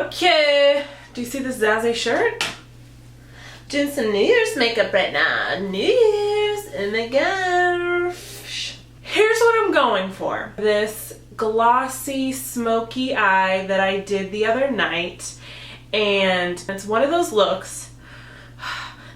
Okay, do you see this Zazie shirt? Doing some New Year's makeup right now. New Year's, oh my gosh. Here's what I'm going for. This glossy, smoky eye that I did the other night. And it's one of those looks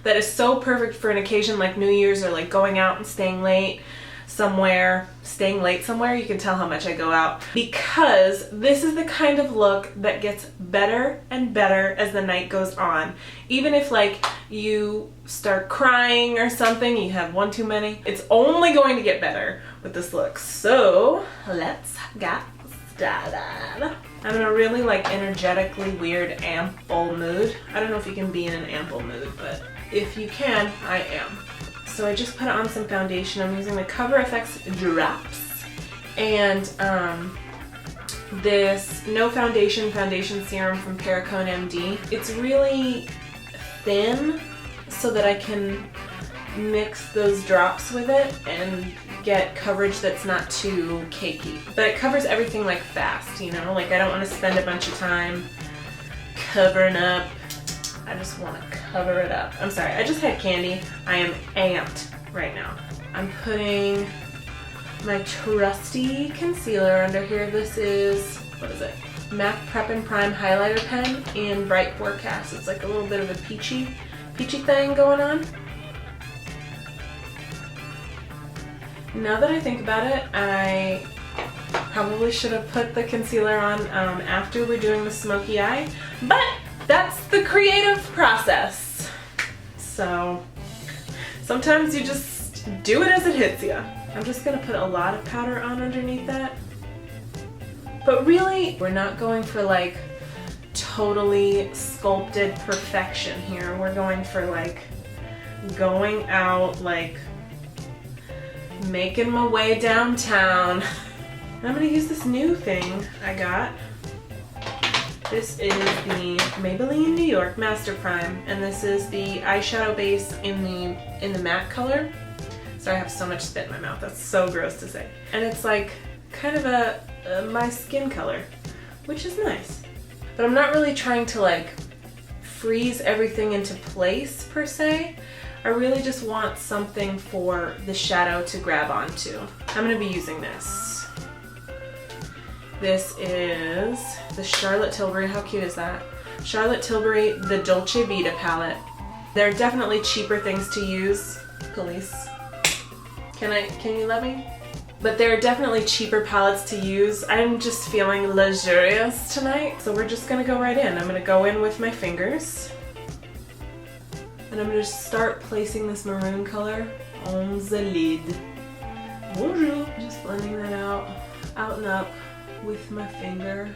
that is so perfect for an occasion like New Year's or like going out and staying late somewhere. You can tell how much I go out, because this is the kind of look that gets better and better as the night goes on. Even if like you start crying or something, you have one too many, it's only going to get better with this look. So let's get started. I'm in a really like energetically weird ample mood. I don't know if you can be in an ample mood, but if you can, I am. So I just put on some foundation. I'm using the Cover FX drops and this No Foundation Serum from Perricone MD. It's really thin so that I can mix those drops with it and get coverage that's not too cakey. But it covers everything like fast, you know? Like I don't want to spend a bunch of time covering up. I just want to cover it up. I'm sorry, I just had candy. I am amped right now. I'm putting my trusty concealer under here. This is, what is it? MAC Prep and Prime Highlighter Pen in Bright Forecast. It's like a little bit of a peachy thing going on. Now that I think about it, I probably should have put the concealer on after we're doing the smoky eye, but that's the creative process. So sometimes you just do it as it hits you. I'm just gonna put a lot of powder on underneath that. But really, we're not going for like totally sculpted perfection here. We're going for like going out, like making my way downtown. I'm gonna use this new thing I got. This is the Maybelline New York Master Prime, and this is the eyeshadow base in the matte color. Sorry, I have so much spit in my mouth. That's so gross to say. And it's like kind of a my skin color, which is nice. But I'm not really trying to like freeze everything into place per se. I really just want something for the shadow to grab onto. I'm gonna be using this. This is the Charlotte Tilbury. How cute is that? Charlotte Tilbury, the Dolce Vita palette. There are definitely cheaper things to use. Police. Can you let me? But there are definitely cheaper palettes to use. I'm just feeling luxurious tonight, so we're just gonna go right in. I'm gonna go in with my fingers. And I'm gonna start placing this maroon color on the lid. Bonjour. Just blending that out and up with my finger.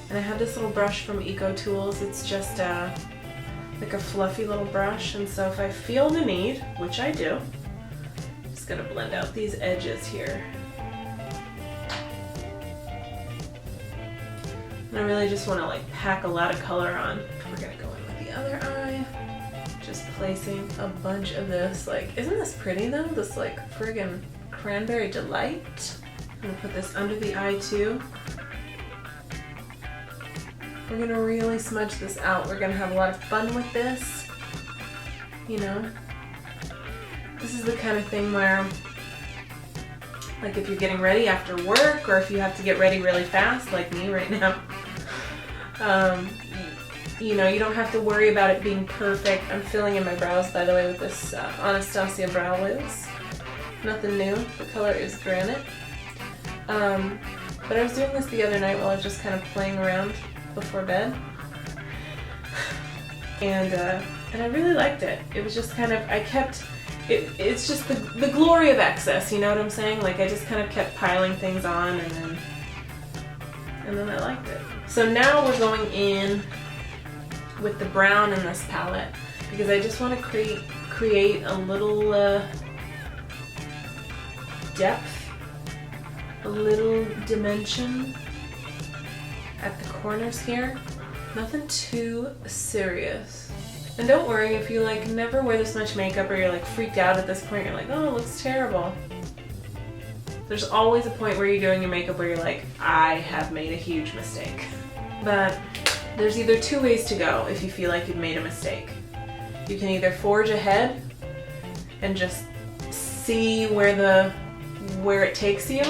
And I have this little brush from Eco Tools. It's just like a fluffy little brush, and so if I feel the need, which I do, I'm just gonna blend out these edges here. And I really just wanna like pack a lot of color on. We're gonna go in with the other eye. Just placing a bunch of this, like, isn't this pretty though? This like friggin' cranberry delight. I'm gonna put this under the eye too. We're gonna really smudge this out. We're gonna have a lot of fun with this. You know? This is the kind of thing where, like if you're getting ready after work, or if you have to get ready really fast, like me right now, you know, you don't have to worry about it being perfect. I'm filling in my brows, by the way, with this Anastasia Brow Wiz. Nothing new. The color is Granite. But I was doing this the other night while I was just kind of playing around before bed. And I really liked it. It was just kind of, it's just the glory of excess, you know what I'm saying? Like I just kind of kept piling things on, and then I liked it. So now we're going in with the brown in this palette, because I just want to create a little depth, a little dimension at the corners here. Nothing too serious. And don't worry if you like never wear this much makeup, or you're like freaked out at this point, you're like, oh, it looks terrible. There's always a point where you're doing your makeup where you're like, I have made a huge mistake. But There's either two ways to go if you feel like you've made a mistake. You can either forge ahead and just see where it takes you,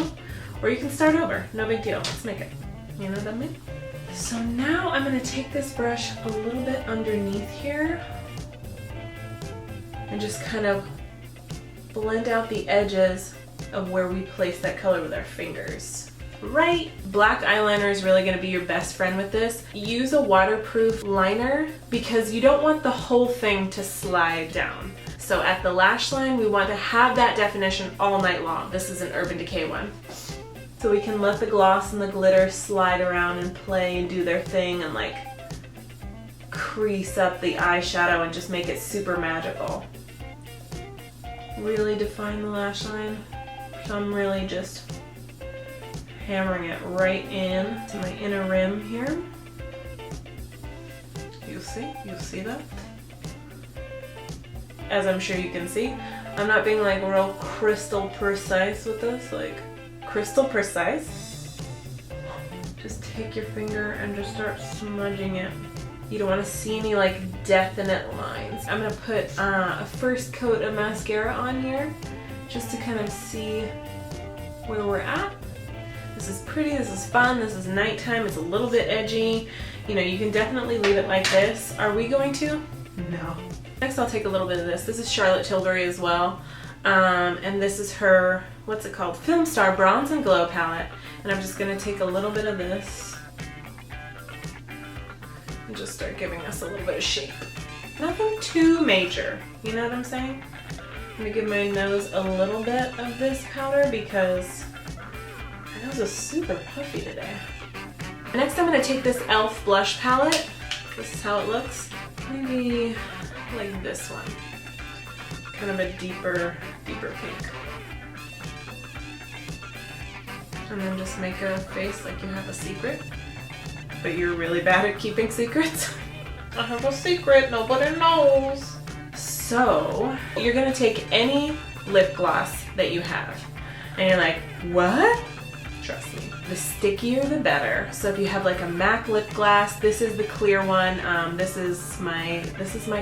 or you can start over. No big deal. Let's make it. You know what I mean? So now I'm going to take this brush a little bit underneath here and just kind of blend out the edges of where we place that color with our fingers. Right? Black eyeliner is really going to be your best friend with this. Use a waterproof liner because you don't want the whole thing to slide down. So at the lash line, we want to have that definition all night long. This is an Urban Decay one. So we can let the gloss and the glitter slide around and play and do their thing and like crease up the eyeshadow and just make it super magical. Really define the lash line. So I'm really just hammering it right in to my inner rim here. You'll see that? As I'm sure you can see, I'm not being like real crystal precise with this, like crystal precise. Just take your finger and just start smudging it. You don't want to see any like definite lines. I'm gonna put a first coat of mascara on here just to kind of see where we're at. This is pretty, this is fun, this is nighttime, it's a little bit edgy. You know, you can definitely leave it like this. Are we going to? No. Next I'll take a little bit of this. This is Charlotte Tilbury as well. And this is her, what's it called? Film Star Bronze and Glow palette. And I'm just gonna take a little bit of this and just start giving us a little bit of shape. Nothing too major, you know what I'm saying? I'm gonna give my nose a little bit of this powder because my nose is super puffy today. Next I'm gonna take this e.l.f. blush palette. This is how it looks. Maybe like this one. Kind of a deeper pink. And then just make a face like you have a secret. But you're really bad at keeping secrets. I have a secret, nobody knows. So, you're gonna take any lip gloss that you have. And you're like, what? Trust me, the stickier the better. So if you have like a MAC lip gloss, this is the clear one. This is my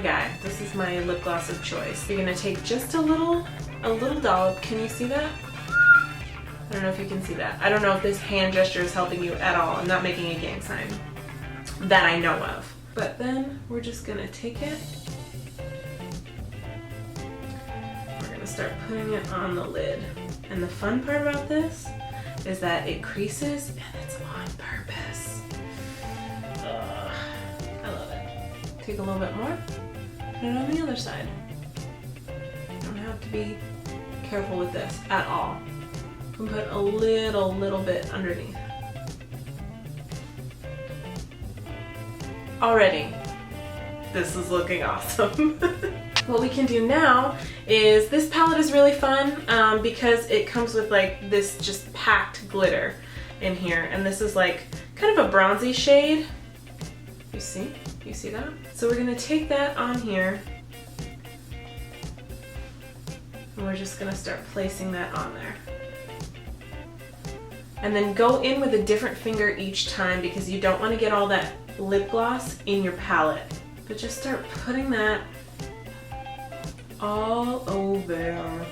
guy. This is my lip gloss of choice. You're gonna take just a little dollop. Can you see that? I don't know if you can see that. I don't know if this hand gesture is helping you at all. I'm not making a gang sign that I know of. But then we're just gonna take it. We're gonna start putting it on the lid. And the fun part about this is that it creases and it's on purpose. I love it. Take a little bit more, put it on the other side. You don't have to be careful with this at all. You can put a little bit underneath. Already, this is looking awesome. What we can do now is, this palette is really fun because it comes with like this just packed glitter in here, and this is like kind of a bronzy shade. You see that? So we're gonna take that on here and we're just gonna start placing that on there. And then go in with a different finger each time because you don't want to get all that lip gloss in your palette. But just start putting that all over.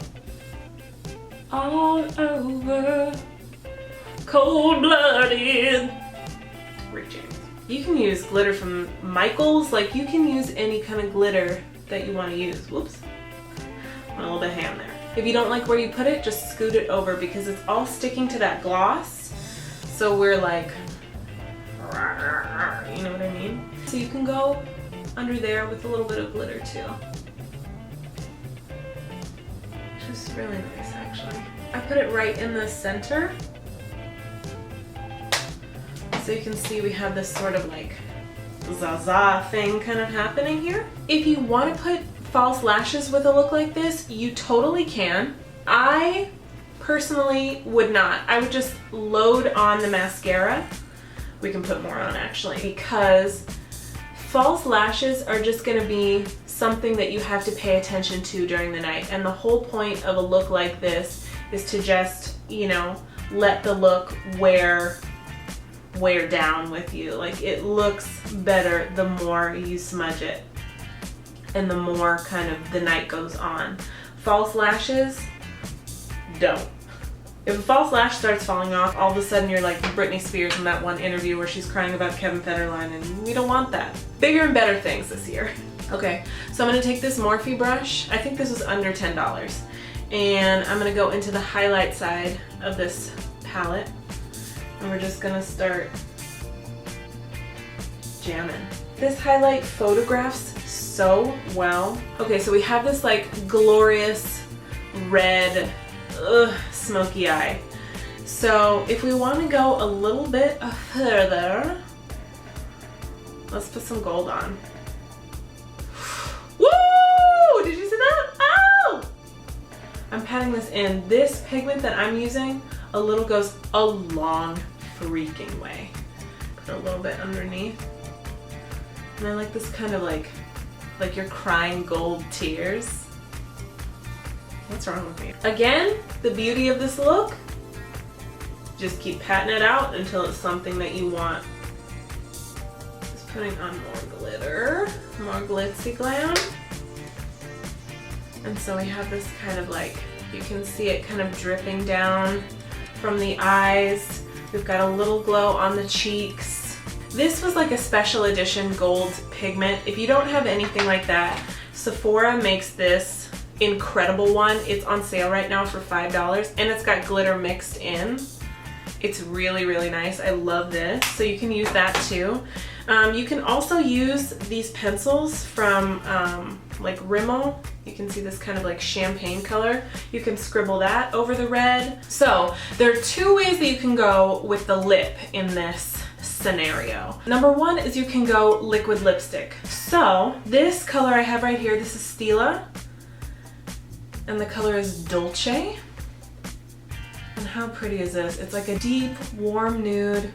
All over. Cold-blooded. Rick James. You can use glitter from Michaels. Like, you can use any kind of glitter that you want to use. Whoops. A little bit of ham there. If you don't like where you put it, just scoot it over because it's all sticking to that gloss. So we're like, you know what I mean? So you can go under there with a little bit of glitter too. Which is really nice actually. I put it right in the center. So you can see we have this sort of like Zaza thing kind of happening here. If you want to put false lashes with a look like this, you totally can. I personally would not. I would just load on the mascara. We can put more on actually, because false lashes are just going to be something that you have to pay attention to during the night, and the whole point of a look like this is to just, you know, let the look wear wear down with you. Like, it looks better the more you smudge it and the more kind of the night goes on. False lashes, don't. If a false lash starts falling off, all of a sudden you're like Britney Spears in that one interview where she's crying about Kevin Federline, and we don't want that. Bigger and better things this year. Okay, so I'm gonna take this Morphe brush. I think this was under $10. And I'm gonna go into the highlight side of this palette. And we're just gonna start jamming. This highlight photographs so well. Okay, so we have this like glorious red, smoky eye. So if we want to go a little bit further, let's put some gold on. Woo! Did you see that? Oh! I'm patting this in. This pigment that I'm using, a little goes a long freaking way. Put a little bit underneath. And I like this kind of like you're crying gold tears. What's wrong with me? Again, the beauty of this look, just keep patting it out until it's something that you want. Just putting on more glitter, more glitzy glam. And so we have this kind of like, you can see it kind of dripping down from the eyes. We've got a little glow on the cheeks. This was like a special edition gold pigment. If you don't have anything like that, Sephora makes this incredible one. It's on sale right now for $5 and it's got glitter mixed in. It's really, really nice. I love this. So you can use that too. You can also use these pencils from like Rimmel. You can see this kind of like champagne color. You can scribble that over the red. So there are two ways that you can go with the lip in this scenario. Number one is you can go liquid lipstick. So this color I have right here, this is Stila. And the color is Dolce. And how pretty is this? It's like a deep, warm nude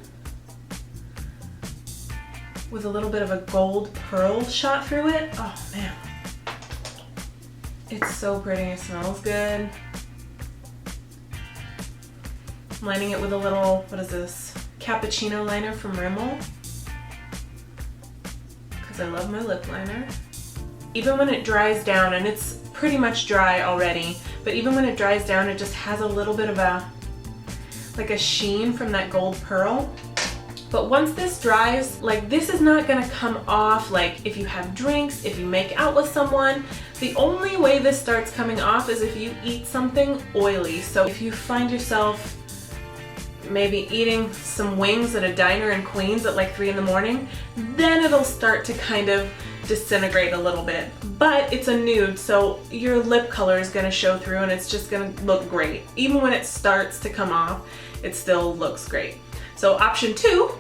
with a little bit of a gold pearl shot through it. Oh man. It's so pretty, it smells good. I'm lining it with a little, what is this? Cappuccino liner from Rimmel. Because I love my lip liner. Even when it dries down, and it's pretty much dry already, but even when it dries down, it just has a little bit of like a sheen from that gold pearl. But once this dries, like this is not gonna come off like if you have drinks, if you make out with someone. The only way this starts coming off is if you eat something oily. So if you find yourself maybe eating some wings at a diner in Queens at like 3 in the morning, then it'll start to kind of disintegrate a little bit. But it's a nude, so your lip color is gonna show through and it's just gonna look great. Even when it starts to come off, it still looks great. So option two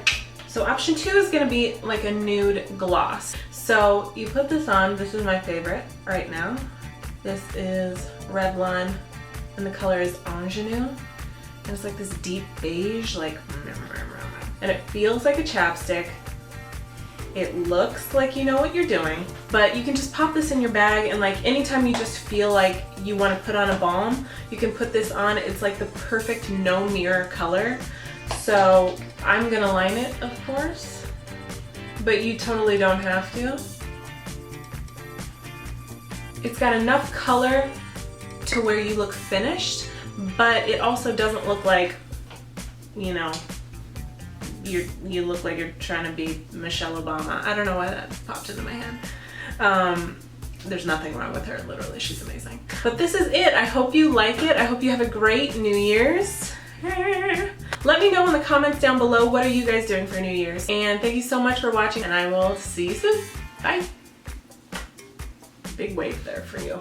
is gonna be like a nude gloss. So you put this on, this is my favorite right now. This is Revlon and the color is Ingenue. And it's like this deep beige, like, and it feels like a chapstick. It looks like you know what you're doing, but you can just pop this in your bag and like anytime you just feel like you want to put on a balm, you can put this on. It's like the perfect no mirror color. So I'm gonna line it, of course, but you totally don't have to. It's got enough color to where you look finished, but it also doesn't look like, you know, you look like you're trying to be Michelle Obama. I don't know why that popped into my head. There's nothing wrong with her, literally, she's amazing. But this is it. I hope you like it. I hope you have a great New Year's. Let me know in the comments down below, what are you guys doing for New Year's? And thank you so much for watching, and I will see you soon. Bye. Big wave there for you.